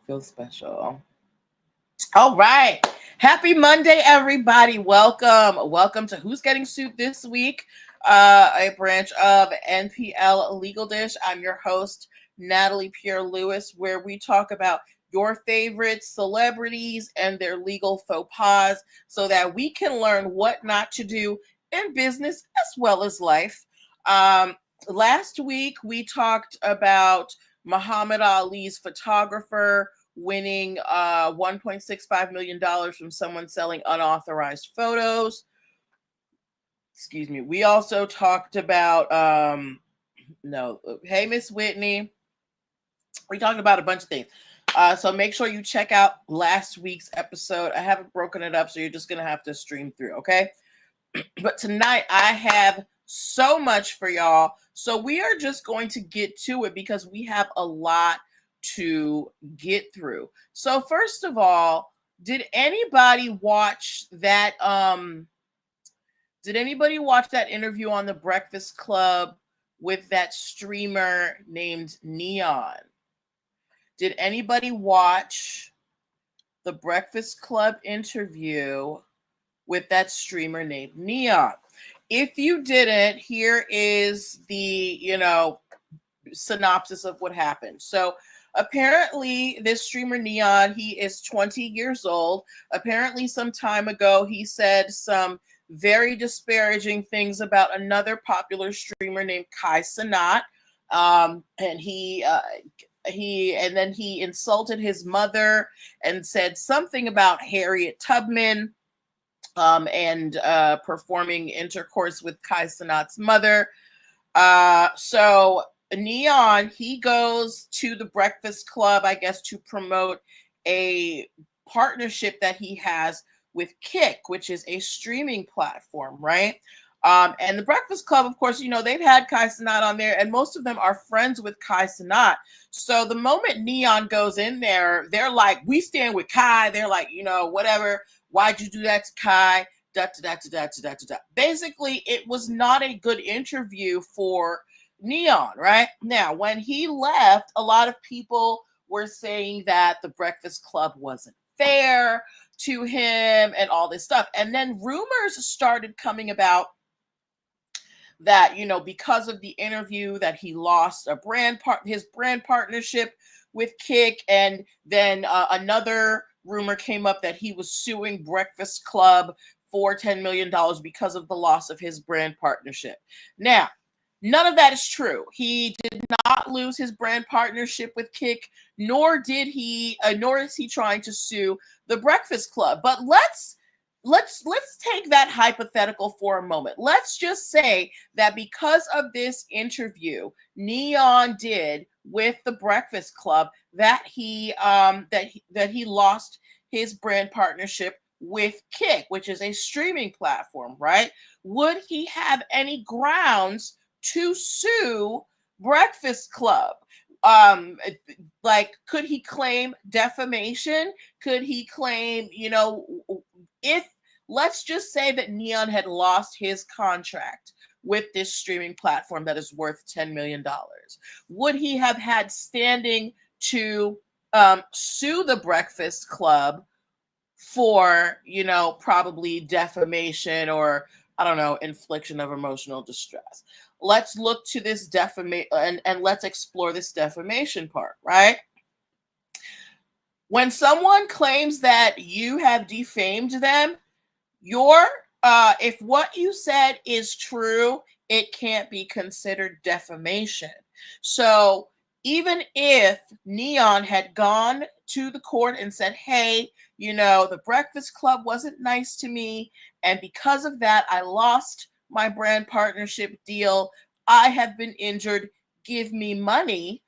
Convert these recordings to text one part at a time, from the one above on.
Feel special. All right. Happy Monday, everybody. Welcome. Welcome to Who's Getting Sued This Week, a branch of NPL Legal Dish. I'm your host, Natalie Pierre Lewis, where we talk about your favorite celebrities and their legal faux pas so that we can learn what not to do in business as well as life. Last week, we talked about Muhammad Ali's photographer winning $1.65 million from someone selling unauthorized photos. Excuse me. We also talked about, hey, Miss Whitney. We talked about a bunch of things. So make sure you check out last week's episode. I haven't broken it up, so you're just going to have to stream through, okay? But tonight I have so much for y'all. So we are just going to get to it because we have a lot to get through. So first of all, did anybody watch that interview on the Breakfast Club with that streamer named N3on? Did anybody watch the Breakfast Club interview with that streamer named N3on? If you didn't, here is the, synopsis of what happened. So apparently this streamer N3on, he is 20 years old. Apparently some time ago, he said some very disparaging things about another popular streamer named Kai Cenat. And then he insulted his mother and said something about Harriet Tubman and performing intercourse with Kai Cenat's mother. So N3on, he goes to the Breakfast Club, I guess, to promote a partnership that he has with Kick, which is a streaming platform, right? And the Breakfast Club, of course, they've had Kai Cenat on there, and most of them are friends with Kai Cenat. So the moment N3on goes in there, they're like, we stand with Kai. They're like, whatever. Why'd you do that to Kai? Basically, it was not a good interview for N3on, right? Now, when he left, a lot of people were saying that the Breakfast Club wasn't fair to him and all this stuff. And then rumors started coming about that, because of the interview that he lost his brand partnership with Kick. And then another rumor came up that he was suing Breakfast Club for $10 million because of the loss of his brand partnership. Now, none of that is true. He did not lose his brand partnership with Kick, nor is he trying to sue the Breakfast Club. But let's take that hypothetical for a moment. Let's just say that because of this interview N3on did with the Breakfast Club, that he lost his brand partnership with Kick, which is a streaming platform, right? Would he have any grounds to sue Breakfast Club? Could he claim defamation? Could he claim, if let's just say that N3on had lost his contract with this streaming platform that is worth $10 million. Would he have had standing to sue the Breakfast Club for, probably defamation or, I don't know, infliction of emotional distress? Let's look to this defamation and let's explore this defamation part, right? When someone claims that you have defamed them, if what you said is true, it can't be considered defamation. So even if N3on had gone to the court and said, hey, the Breakfast Club wasn't nice to me, and because of that, I lost my brand partnership deal, I have been injured, give me money,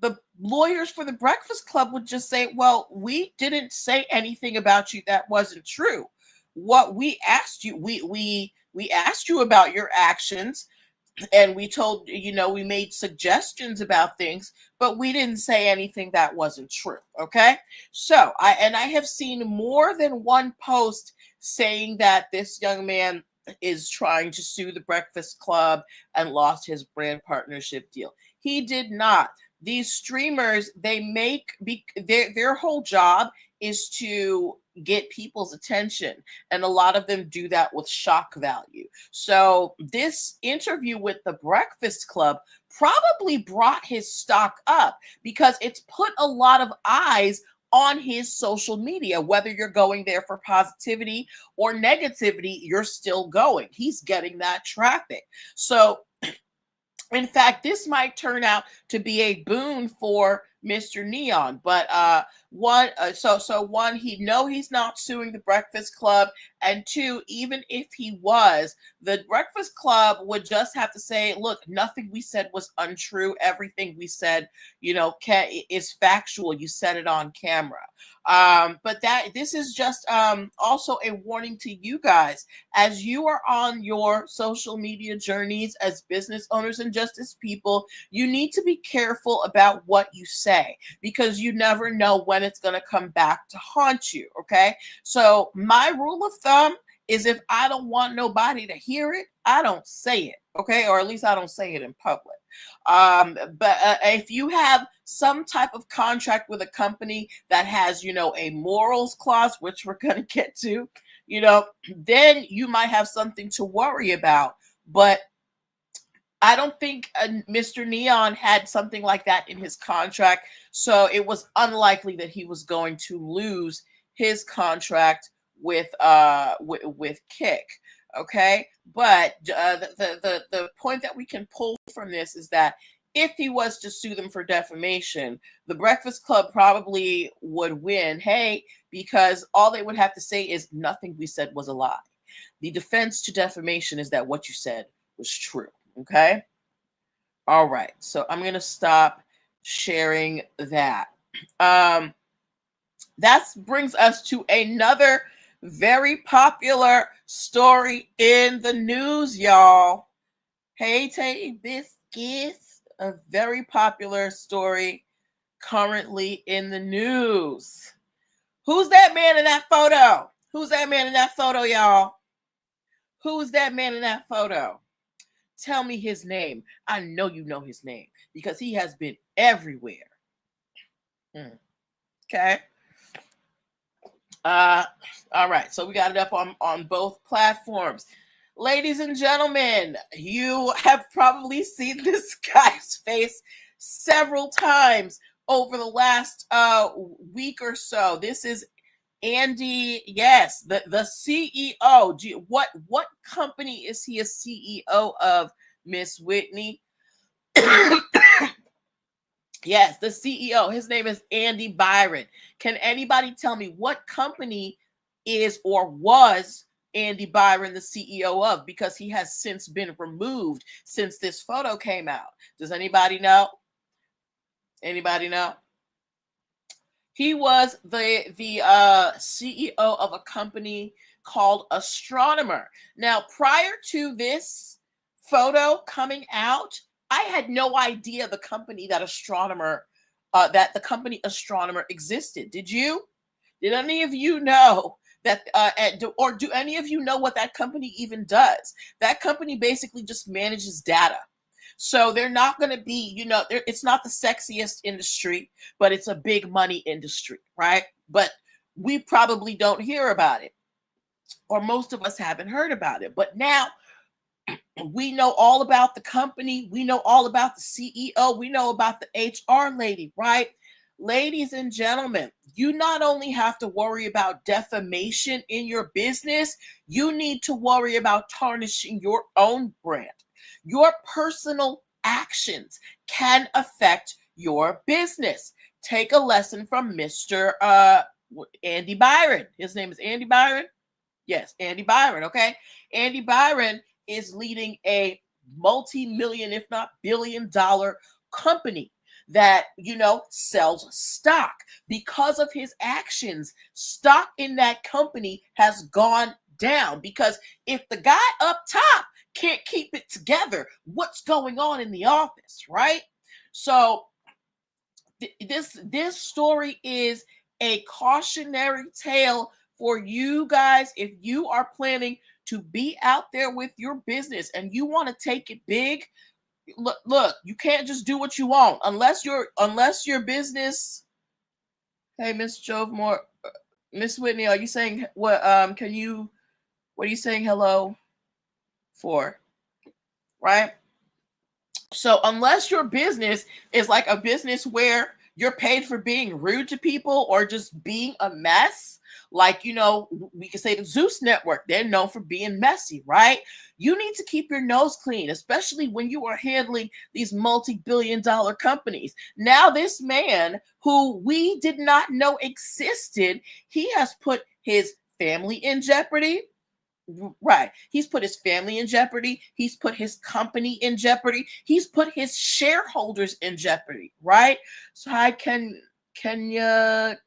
the lawyers for the Breakfast Club would just say, well, we didn't say anything about you that wasn't true. What we asked you, we asked you about your actions, and we told, we made suggestions about things, but we didn't say anything that wasn't true. Okay. So I have seen more than one post saying that this young man is trying to sue the Breakfast Club and lost his brand partnership deal. He did not. these streamers, their whole job is to get people's attention, and a lot of them do that with shock value. So this interview with the Breakfast Club probably brought his stock up because it's put a lot of eyes on his social media. Whether you're going there for positivity or negativity, you're still going. He's getting that traffic. So in fact, this might turn out to be a boon for Mr. Neon. But one, he's not suing the Breakfast Club, and two, even if he was, the Breakfast Club would just have to say, look, nothing we said was untrue. Everything we said, is factual. You said it on camera. But this is just also a warning to you guys as you are on your social media journeys as business owners and just as people. You need to be careful about what you say because you never know when it's going to come back to haunt you. Okay, so my rule of thumb is if I don't want nobody to hear it, I don't say it. Okay, or at least I don't say it in public. But if you have some type of contract with a company that has, a morals clause, which we're going to get to, then you might have something to worry about. But I don't think Mr. Neon had something like that in his contract. So it was unlikely that he was going to lose his contract with Kick. Okay, but the point that we can pull from this is that if he was to sue them for defamation, the Breakfast Club probably would win. Hey, because all they would have to say is nothing we said was a lie. The defense to defamation is that what you said was true. Okay. All right. So I'm going to stop sharing that. That brings us to another very popular story in the news, y'all. Hey, Tay Biscuits, a very popular story currently in the news. Who's that man in that photo? Who's that man in that photo, y'all? Who's that man in that photo? Tell me his name. I know you know his name because he has been everywhere. Okay. All right. So we got it up on both platforms. Ladies and gentlemen, you have probably seen this guy's face several times over the last week or so. This is Andy, yes, the CEO. What company is he a CEO of, Miss Whitney? Yes, the CEO. His name is Andy Byron. Can anybody tell me what company is or was Andy Byron the CEO of? Because he has since been removed since this photo came out. Does anybody know? Anybody know? He was the CEO of a company called Astronomer. Now, prior to this photo coming out, I had no idea the company Astronomer existed. Did you? Did any of you know that? Or do any of you know what that company even does? That company basically just manages data. So they're not going to be, it's not the sexiest industry, but it's a big money industry, right? But we probably don't hear about it, or most of us haven't heard about it. But now we know all about the company. We know all about the CEO. We know about the HR lady, right? Ladies and gentlemen, you not only have to worry about defamation in your business, you need to worry about tarnishing your own brand. Your personal actions can affect your business. Take a lesson from Mr. Andy Byron. His name is Andy Byron. Yes, Andy Byron. Okay. Andy Byron is leading a multi-million, if not billion-dollar company that, sells stock. Because of his actions, stock in that company has gone down. Because if the guy up top can't keep it together, what's going on in the office, right? So this story is a cautionary tale for you guys. If you are planning to be out there with your business and you want to take it big, look, you can't just do what you want unless your business. Hey, Miss Jove Moore, Miss Whitney, are you saying what? Can you? What are you saying hello for? Right. So unless your business is like a business where you're paid for being rude to people or just being a mess, like, we can say the Zeus Network, they're known for being messy, right? You need to keep your nose clean, especially when you are handling these multi-billion-dollar companies. Now, this man who we did not know existed, he has put his family in jeopardy. Right. He's put his family in jeopardy. He's put his company in jeopardy. He's put his shareholders in jeopardy. Right. So hi, Kenya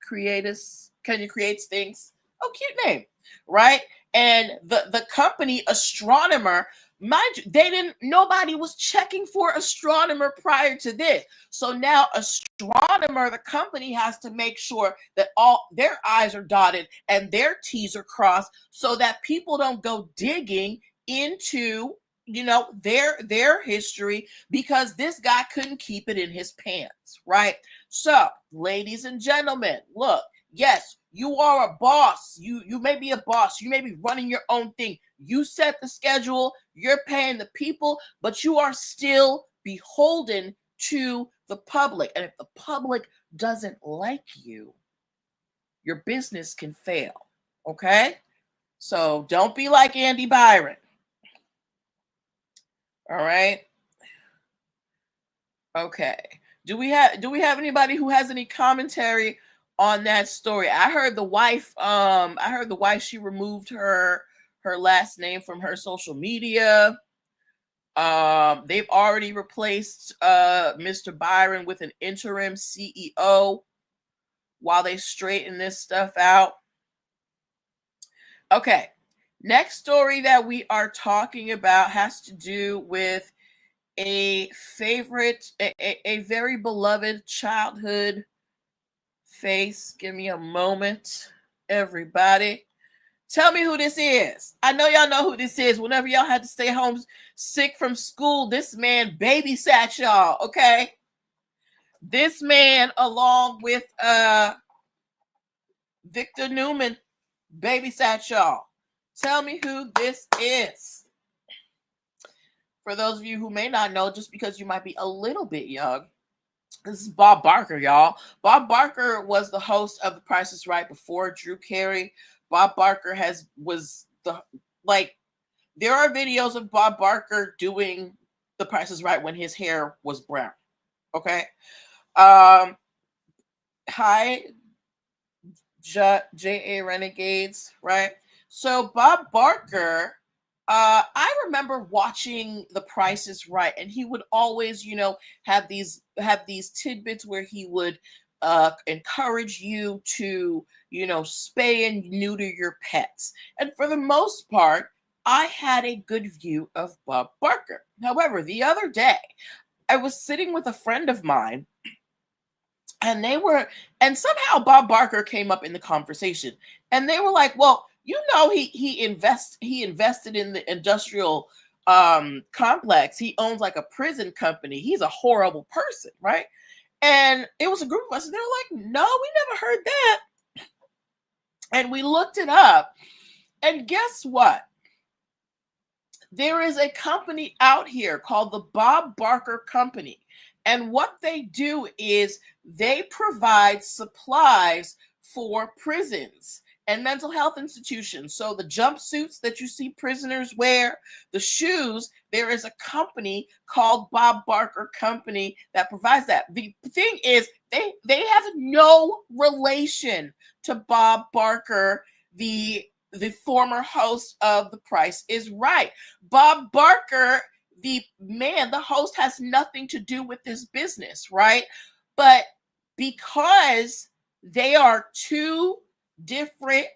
create us? Kenya creates things. Oh, cute name. Right. And the company Astronomer, mind you, nobody was checking for Astronomer prior to this. So now Astronomer, the company, has to make sure that all their I's are dotted and their T's are crossed so that people don't go digging into their history, because this guy couldn't keep it in his pants, right? So, ladies and gentlemen, look, yes, you are a boss. You may be a boss. You may be running your own thing. You set the schedule. You're paying the people, but you are still beholden to the public. And if the public doesn't like you, your business can fail. Okay? So don't be like Andy Byron. All right? Okay. Do we have anybody who has any commentary on that story? I heard the wife she removed her last name from her social media. They've already replaced Mr. Byron with an interim CEO while they straighten this stuff out. Okay. Next story that we are talking about has to do with a favorite, a very beloved childhood face. Give me a moment, everybody. Tell me who this is. I know y'all know who this is. Whenever y'all had to stay home sick from school, this man babysat y'all, okay? This man, along with Victor Newman, babysat y'all. Tell me who this is. For those of you who may not know, just because you might be a little bit young, this is Bob Barker, y'all. Bob Barker was the host of The Price is Right before Drew Carey. Bob Barker there are videos of Bob Barker doing The Price is Right when his hair was brown. Okay. Hi, J.A. Renegades, right? So Bob Barker, I remember watching The Price is Right, and he would always, have these tidbits where he would encourage you to, spay and neuter your pets. And for the most part, I had a good view of Bob Barker. However, the other day, I was sitting with a friend of mine, and somehow Bob Barker came up in the conversation, and they were like, well, he invested in the industrial complex. He owns like a prison company. He's a horrible person, right? And it was a group of us, and they were like, no, we never heard that. And we looked it up, and guess what? There is a company out here called the Bob Barker Company. And what they do is they provide supplies for prisons and mental health institutions. So the jumpsuits that you see prisoners wear, the shoes, there is a company called Bob Barker Company that provides that. The thing is, they have no relation to Bob Barker, the former host of The Price is Right. Bob Barker, the host, has nothing to do with this business, right? But because they are two different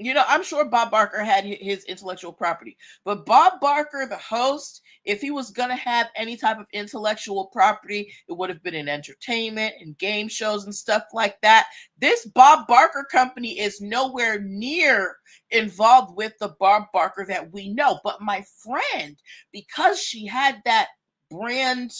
I'm sure Bob Barker had his intellectual property, but Bob Barker, the host, if he was going to have any type of intellectual property, it would have been in entertainment and game shows and stuff like that. This Bob Barker company is nowhere near involved with the Bob Barker that we know. But my friend, because she had that brand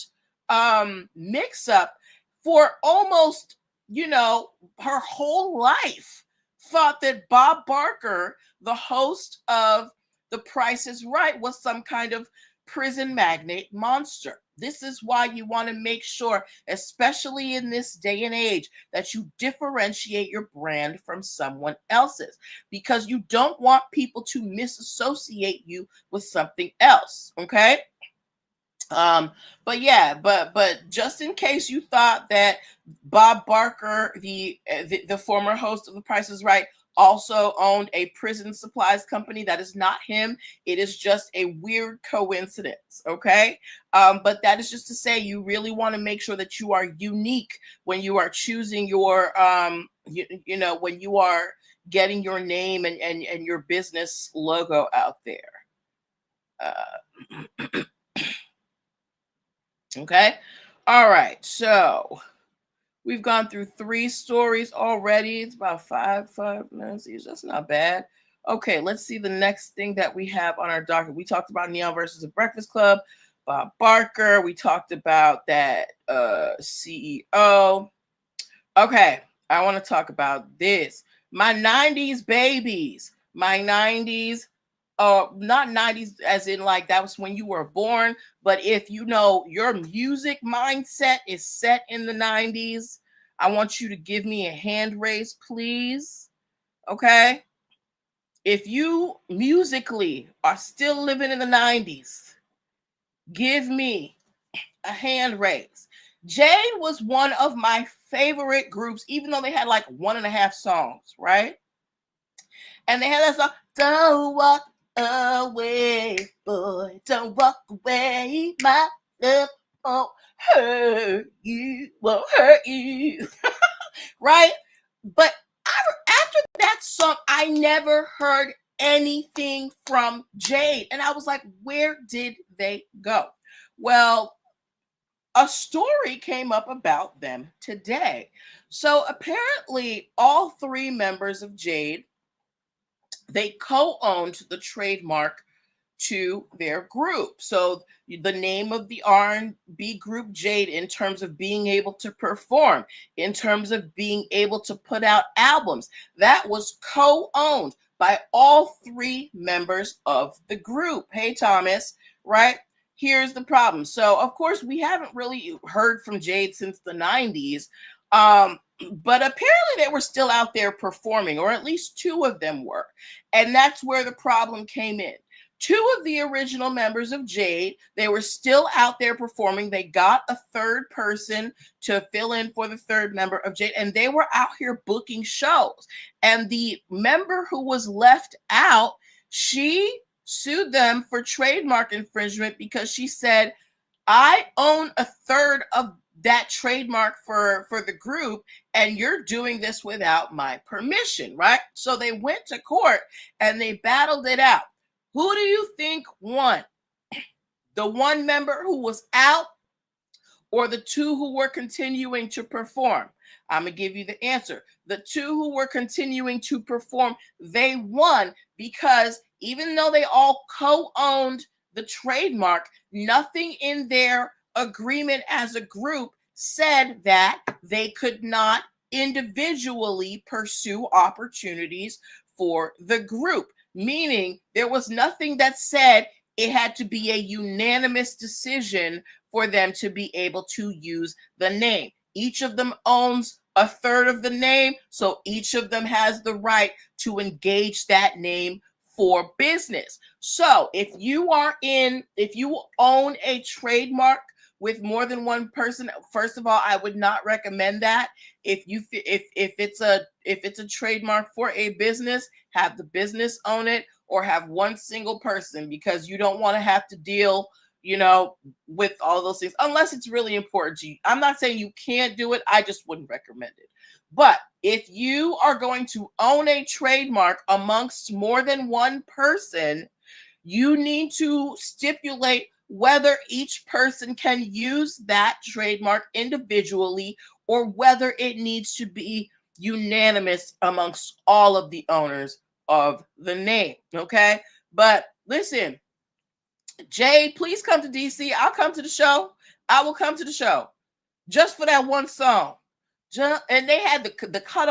mix up for almost, her whole life, thought that Bob Barker, the host of The Price is Right, was some kind of prison magnate monster. This is why you want to make sure, especially in this day and age, that you differentiate your brand from someone else's, because you don't want people to misassociate you with something else. Okay. But yeah, but just in case you thought that Bob Barker, the former host of The Price is Right, also owned a prison supplies company, that is not him. It is just a weird coincidence. Okay. But that is just to say, you really want to make sure that you are unique when you are choosing your when you are getting your name and your business logo out there. Okay. All right. So we've gone through 3 stories already. It's about five minutes each. That's not bad. Okay, let's see the next thing that we have on our docket. We talked about N3on versus the Breakfast Club, Bob Barker. We talked about that CEO. Okay, I want to talk about this. My 90s babies. My 90s, not 90s as in like that was when you were born, but if you know your music mindset is set in the 90s, I want you to give me a hand raise, please. Okay? If you musically are still living in the 90s, give me a hand raise. Jade was one of my favorite groups, even though they had like 1.5 songs, right? And they had that song, Don't Walk Away, Boy, Don't Walk Away, My Love Won't hurt you, right? But after that song, I never heard anything from Jade. And I was like, where did they go? Well, a story came up about them today. So apparently, all 3 members of Jade, they co-owned the trademark to their group. So the name of the R&B group Jade, in terms of being able to perform, in terms of being able to put out albums, that was co-owned by all 3 members of the group. Hey, Thomas, right? Here's the problem. So, of course, we haven't really heard from Jade since the 90s. But apparently they were still out there performing, or at least 2 of them were. And that's where the problem came in. 2 of the original members of Jade, they were still out there performing. They got a 3rd person to fill in for the 3rd member of Jade, and they were out here booking shows. And the member who was left out, she sued them for trademark infringement because she said, I own a 3rd of that trademark for the group, and you're doing this without my permission, right? So they went to court and they battled it out. Who do you think won? The 1 member who was out, or the 2 who were continuing to perform? I'm going to give you the answer. The 2 who were continuing to perform, they won, because even though they all co-owned the trademark, nothing in their agreement as a group said that they could not individually pursue opportunities for the group. Meaning there was nothing that said it had to be a unanimous decision for them to be able to use the name. Each of them owns a 3rd of the name, so each of them has the right to engage that name for business. So if you own a trademark with more than 1 person, first of all, I would not recommend that. If it's a trademark for a business, have the business own it, or have 1 single person, because you don't want to have to deal, with all those things, unless it's really important to you. I'm not saying you can't do it. I just wouldn't recommend it. But If you are going to own a trademark amongst more than one person, you need to stipulate whether each person can use that trademark individually or whether it needs to be unanimous amongst all of the owners of the name. Okay. But listen, Jade, please come to DC. I'll come to the show. I will come to the show just for that one song. And they had the cut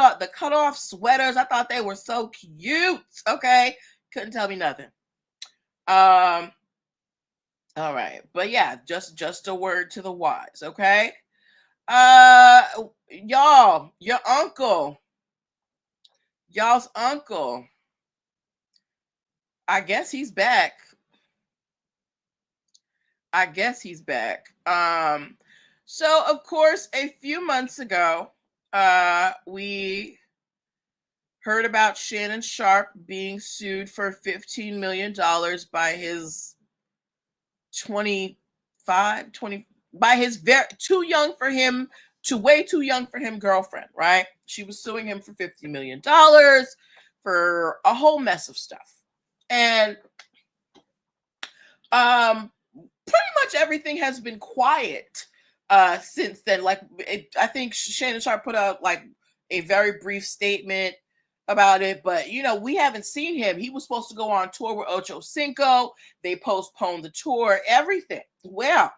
off sweaters. I thought they were so cute. Okay, couldn't tell me nothing. All right, but yeah, just a word to the wise. Okay, y'all, y'all's uncle. I guess he's back. So of course, a few months ago, we heard about Shannon Sharpe being sued for $15 million by his 25, 20, by his very way too young for him girlfriend, right? She was suing him for $50 million for a whole mess of stuff. And pretty much everything has been quiet since then. Like I think Shannon Sharpe put out like a very brief statement about it, but we haven't seen him. He was supposed to go on tour with Ocho Cinco. They postponed the tour, everything. Well,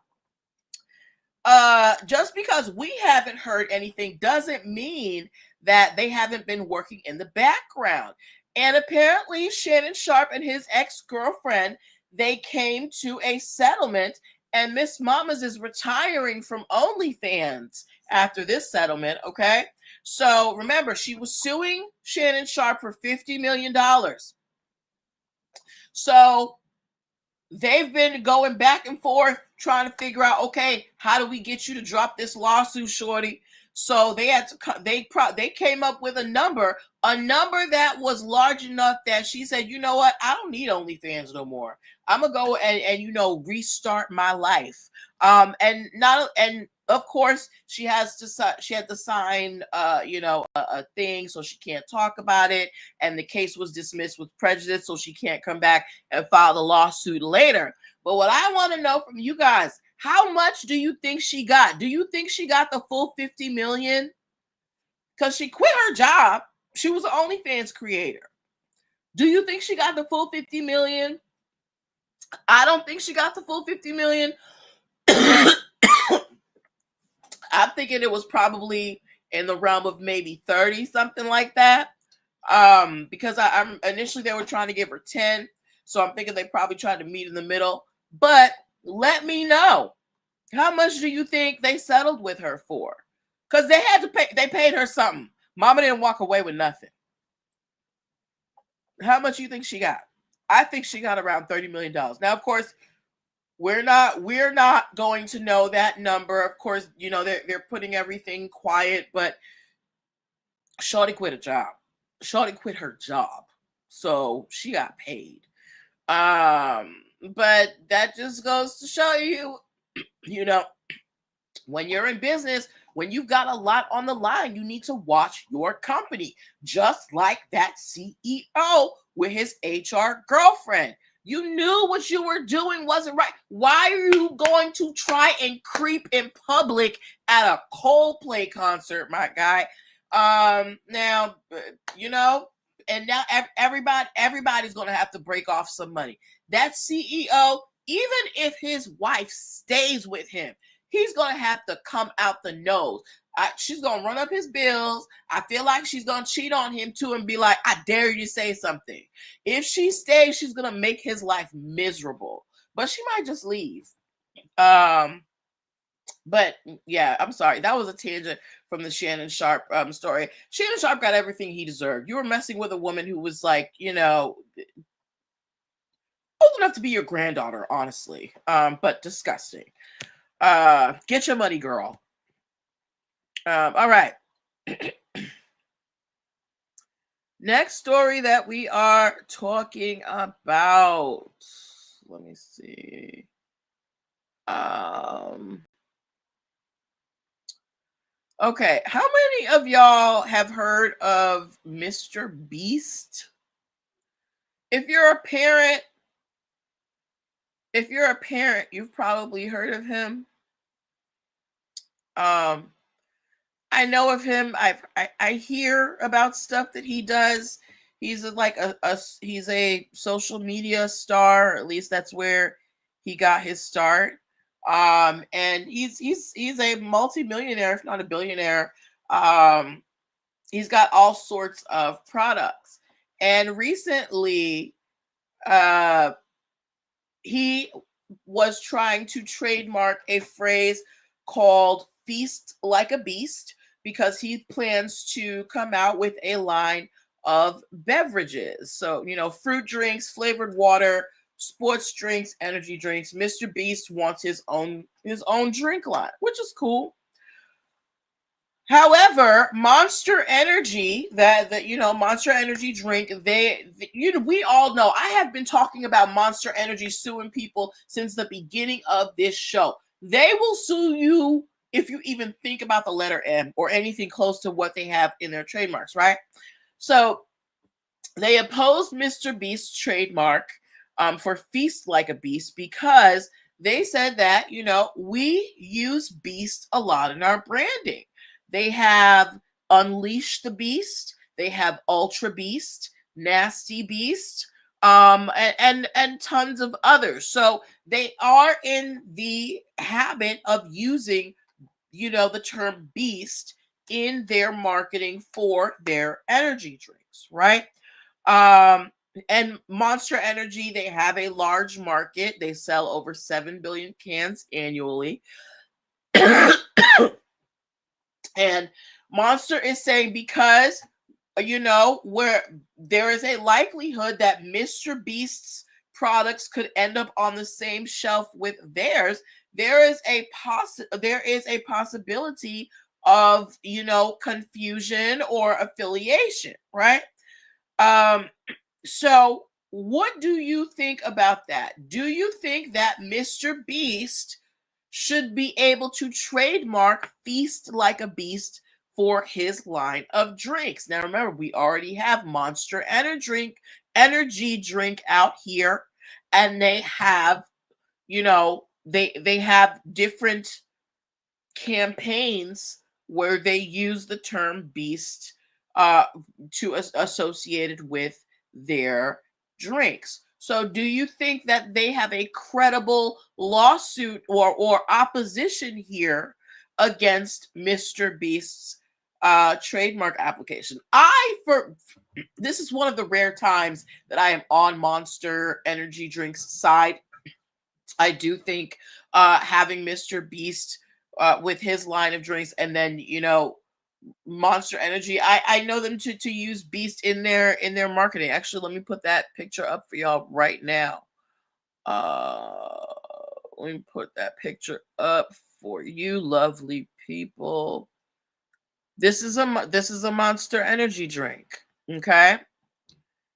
just because we haven't heard anything doesn't mean that they haven't been working in the background. And apparently Shannon Sharpe and his ex-girlfriend, they came to a settlement, and Miss Mamas is retiring from OnlyFans after this settlement. Okay. So remember, she was suing Shannon Sharpe for $50 million. So they've been going back and forth trying to figure out, okay, how do we get you to drop this lawsuit, shorty? So they came up with a number that was large enough that she said, you know what, I don't need OnlyFans no more. I'm gonna go and restart my life. And of course she had to sign a thing, so she can't talk about it, and the case was dismissed with prejudice, so she can't come back and file the lawsuit later. But what I want to know from you guys, how much do you think she got? Do you think she got the full 50 million? Because she quit her job. She was an OnlyFans creator. Do you think she got the full 50 million? I don't think she got the full 50 million. I'm thinking it was probably in the realm of maybe 30, something like that. Because I'm initially they were trying to give her 10. So I'm thinking they probably tried to meet in the middle. But let me know. How much do you think they settled with her for? Because they had to pay, they paid her something. Mama didn't walk away with nothing. How much do you think she got? I think she got around $30 million. Now, of course, we're not going to know that number. Of course, they're putting everything quiet, but Shorty quit a job. Shorty quit her job. So she got paid. But that just goes to show you, when you're in business, when you've got a lot on the line, you need to watch your company, just like that CEO with his HR girlfriend. You knew what you were doing wasn't right. Why are you going to try and creep in public at a Coldplay concert, my guy? Now, and now everybody's going to have to break off some money. That CEO, even if his wife stays with him, he's going to have to come out the nose. She's going to run up his bills. I feel like she's going to cheat on him too and be like, I dare you to say something. If she stays, she's going to make his life miserable. But she might just leave. But yeah, I'm sorry. That was a tangent from the Shannon Sharpe story. Shannon Sharpe got everything he deserved. You were messing with a woman who was like, old enough to be your granddaughter, honestly. But disgusting. Get your money, girl. All right. Next story that we are talking about. Let me see. Okay, how many of y'all have heard of Mr. Beast? If you're a parent, you've probably heard of him. Um, I know of him. I hear about stuff that he does. He's he's a social media star, or at least that's where he got his start. And he's a multimillionaire, if not a billionaire. Um, he's got all sorts of products. And recently, uh, he was trying to trademark a phrase called feast like a beast because he plans to come out with a line of beverages. So, fruit drinks, flavored water, sports drinks, energy drinks. Mr. Beast wants his own drink line, which is cool. However, Monster Energy, Monster Energy drink, we all know. I have been talking about Monster Energy suing people since the beginning of this show. They will sue you if you even think about the letter M or anything close to what they have in their trademarks, right? So they opposed Mr. Beast's trademark for Feast Like a Beast because they said that, we use Beast a lot in our branding. They have Unleash the Beast, they have Ultra Beast, Nasty Beast, and tons of others. So they are in the habit of using, the term beast in their marketing for their energy drinks, right? Um, and Monster Energy, they have a large market. They sell over 7 billion cans annually. And Monster is saying because, where there is a likelihood that Mr. Beast's products could end up on the same shelf with theirs, there is a possibility of, confusion or affiliation, right? Um, so, what do you think about that? Do you think that Mr. Beast should be able to trademark Feast Like a Beast for his line of drinks? Now, remember, we already have Monster Energy drink out here, and they have, they have different campaigns where they use the term beast uh associated with their drinks. So do you think that they have a credible lawsuit or opposition here against Mr. Beast's trademark application? This is one of the rare times that I am on Monster Energy Drink's side. I do think having Mr. Beast with his line of drinks, and then Monster Energy, I know them to use Beast in their marketing. Actually, let me put that picture up for y'all right now. Uh, let me put that picture up for you, lovely people. This is a Monster Energy drink, okay,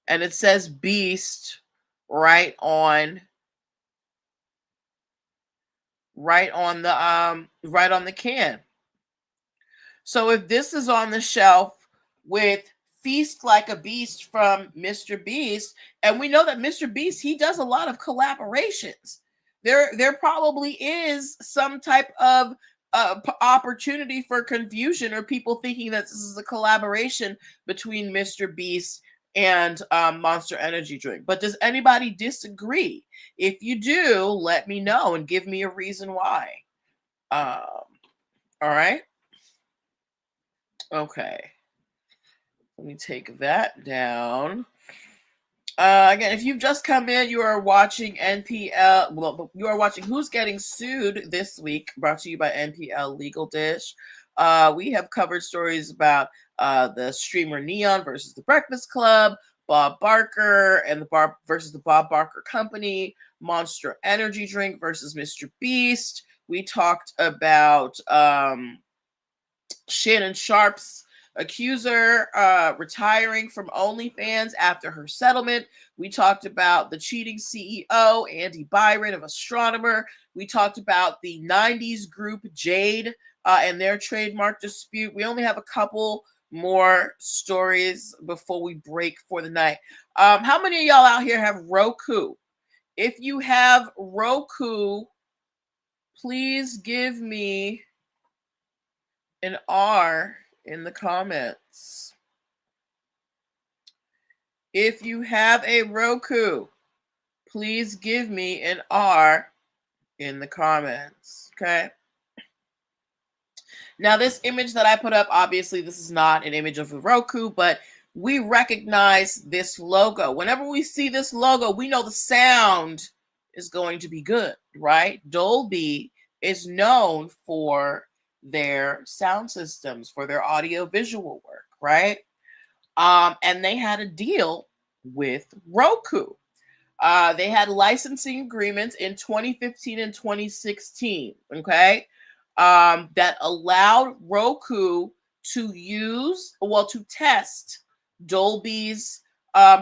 and it says Beast right on right on the can. So if this is on the shelf with Feast Like a Beast from Mr. Beast, and we know that Mr. Beast, he does a lot of collaborations. There probably is some type of opportunity for confusion or people thinking that this is a collaboration between Mr. Beast and Monster Energy drink. But does anybody disagree? If you do, let me know and give me a reason why. All right. Okay. Let me take that down. Again, if you've just come in, you are watching NPL. Well, you are watching Who's Getting Sued this week, brought to you by NPL Legal Dish. We have covered stories about the streamer N3on versus the Breakfast Club, Bob Barker and the Bob versus the Bob Barker Company, Monster Energy Drink versus Mr. Beast. We talked about Shannon Sharp's Accuser retiring from OnlyFans after her settlement. We talked about the cheating CEO, Andy Byron of Astronomer. We talked about the 90s group Jade and their trademark dispute. We only have a couple more stories before we break for the night. How many of y'all out here have Roku? If you have Roku, please give me an R in the comments. If you have a Roku, please give me an R in the comments. Okay. Now, this image that I put up, obviously, this is not an image of a Roku, but we recognize this logo. Whenever we see this logo, we know the sound is going to be good, right? Dolby is known for their sound systems, for their audio visual work, right? And they had a deal with Roku. They had licensing agreements in 2015 and 2016, okay, that allowed Roku to test Dolby's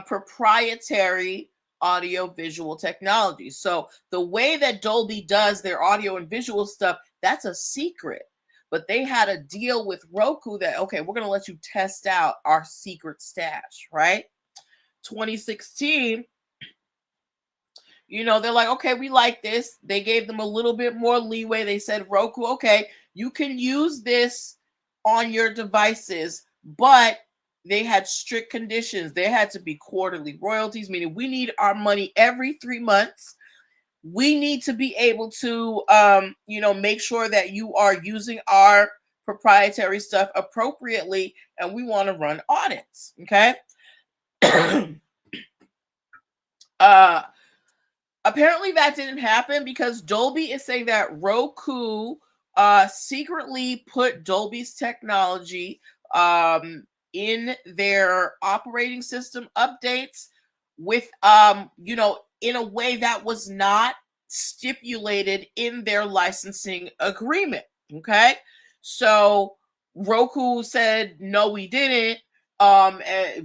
proprietary audio visual technology. So the way that Dolby does their audio and visual stuff, that's a secret. But they had a deal with Roku that, okay, we're going to let you test out our secret stash, right? 2016, they're like, okay, we like this. They gave them a little bit more leeway. They said, Roku, okay, you can use this on your devices, but they had strict conditions. There had to be quarterly royalties, meaning we need our money every 3 months. We need to be able to, make sure that you are using our proprietary stuff appropriately, and we want to run audits, okay? Apparently that didn't happen because Dolby is saying that Roku secretly put Dolby's technology in their operating system updates with in a way that was not stipulated in their licensing agreement. Okay, so Roku said no, we didn't.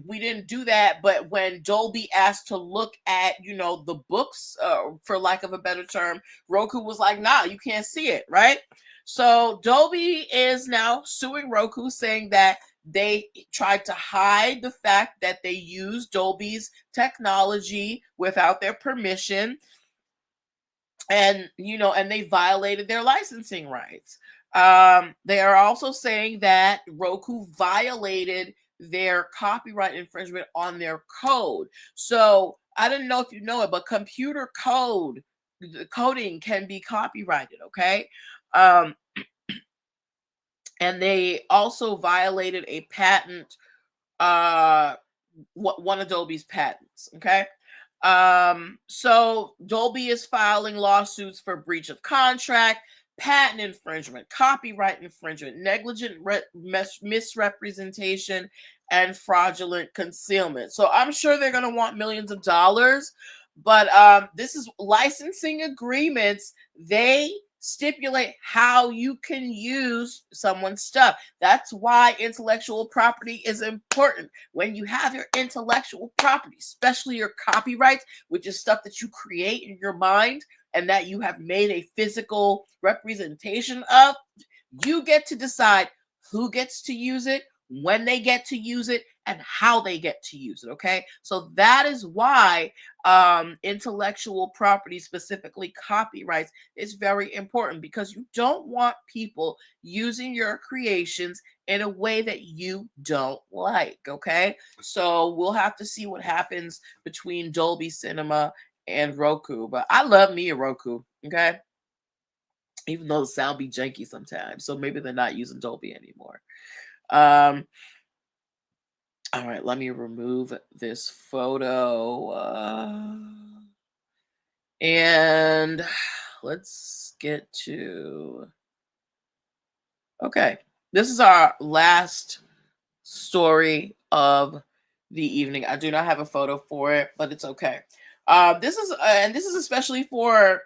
We didn't do that, but when Dolby asked to look at the books, for lack of a better term, Roku was like, nah, you can't see it, right? So Dolby is now suing Roku, saying that they tried to hide the fact that they used Dolby's technology without their permission, and they violated their licensing rights. They are also saying that Roku violated their copyright infringement on their code. So I don't know if you know it, but computer coding can be copyrighted, okay? And they also violated a patent, one of Dolby's patents, okay? So Dolby is filing lawsuits for breach of contract, patent infringement, copyright infringement, negligent misrepresentation, and fraudulent concealment. So I'm sure they're going to want millions of dollars, but this is licensing agreements. They stipulate how you can use someone's stuff. That's why intellectual property is important. When you have your intellectual property, especially your copyrights, which is stuff that you create in your mind and that you have made a physical representation of, you get to decide who gets to use it, when they get to use it, and how they get to use it. Okay, so that is why intellectual property, specifically copyrights, is very important, because you don't want people using your creations in a way that you don't like. Okay, so we'll have to see what happens between Dolby Cinema and Roku, but I love me a Roku. Okay, even though the sound be janky sometimes, so maybe they're not using Dolby anymore. All right, let me remove this photo. And let's get to... Okay, this is our last story of the evening. I do not have a photo for it, but it's okay. This is especially for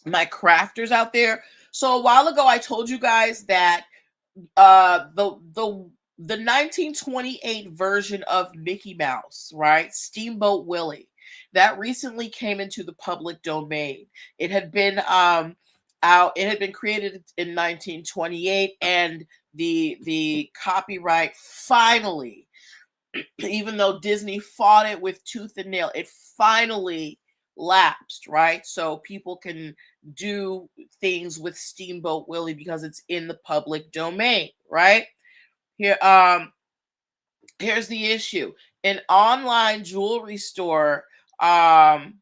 my crafters out there. So a while ago, I told you guys that the the 1928 version of Mickey Mouse, right? Steamboat Willie, that recently came into the public domain. It had been it had been created in 1928, and the copyright finally, even though Disney fought it with tooth and nail, it finally lapsed, right? So people can do things with Steamboat Willie because it's in the public domain, right? Here, here's the issue. An online jewelry store, um,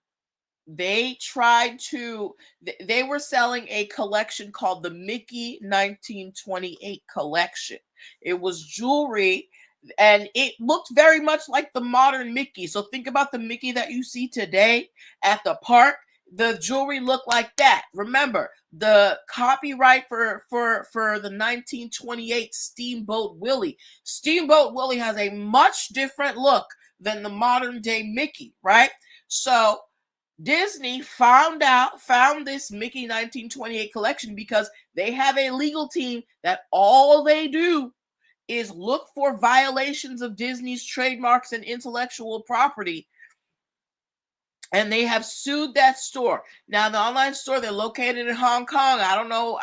they tried to they were selling a collection called the Mickey 1928 collection. It was jewelry, and it looked very much like the modern Mickey. So think about the Mickey that you see today at the park. The jewelry looked like that. Remember, the copyright for the 1928 Steamboat Willie. Steamboat Willie has a much different look than the modern day Mickey, right? So Disney found this Mickey 1928 collection because they have a legal team that all they do is look for violations of Disney's trademarks and intellectual property, and they have sued that store. Now the online store, they're located in Hong Kong. I don't know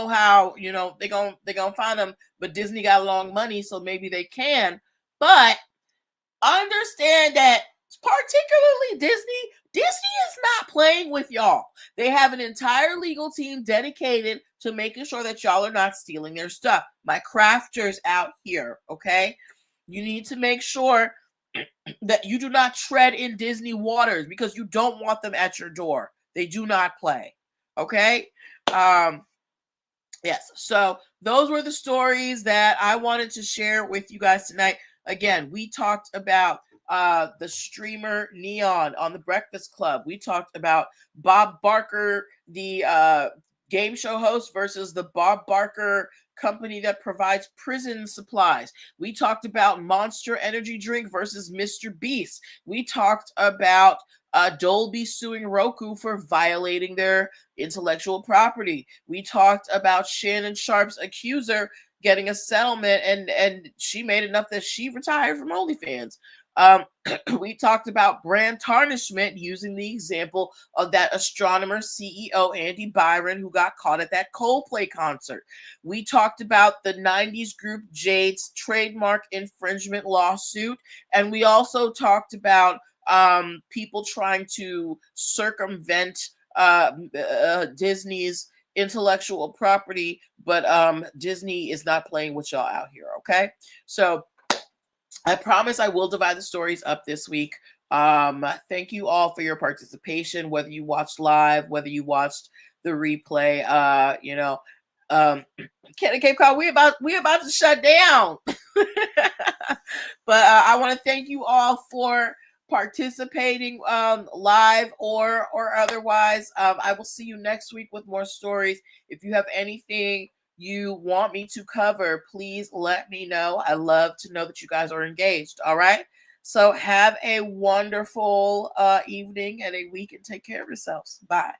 how, they're gonna find them, but Disney got a long money, so maybe they can. But understand that, particularly Disney is not playing with y'all. They have an entire legal team dedicated to making sure that y'all are not stealing their stuff. My crafters out here, okay? You need to make sure that you do not tread in Disney waters, because you don't want them at your door. They do not play. Okay? Um Yes. So those were the stories that I wanted to share with you guys tonight. Again, we talked about the streamer N3on on the Breakfast Club. We talked about Bob Barker, the game show host, versus the Bob Barker company that provides prison supplies. We talked about Monster Energy Drink versus Mr. Beast. We talked about Dolby suing Roku for violating their intellectual property. We talked about Shannon Sharp's accuser getting a settlement, and she made enough that she retired from OnlyFans. Um, we talked about brand tarnishment, using the example of that astronomer CEO Andy Byron who got caught at that Coldplay concert. We talked about the 90s group Jade's trademark infringement lawsuit, and we also talked about people trying to circumvent Disney's intellectual property, but Disney is not playing with y'all out here. Okay, so I promise I will divide the stories up this week. Thank you all for your participation, whether you watched live, whether you watched the replay. Ken and Cape Cod, we about to shut down. But I want to thank you all for participating live or otherwise. I will see you next week with more stories. If you have anything you want me to cover, please let me know. I love to know that you guys are engaged. All right. So have a wonderful evening and a week, and take care of yourselves. Bye.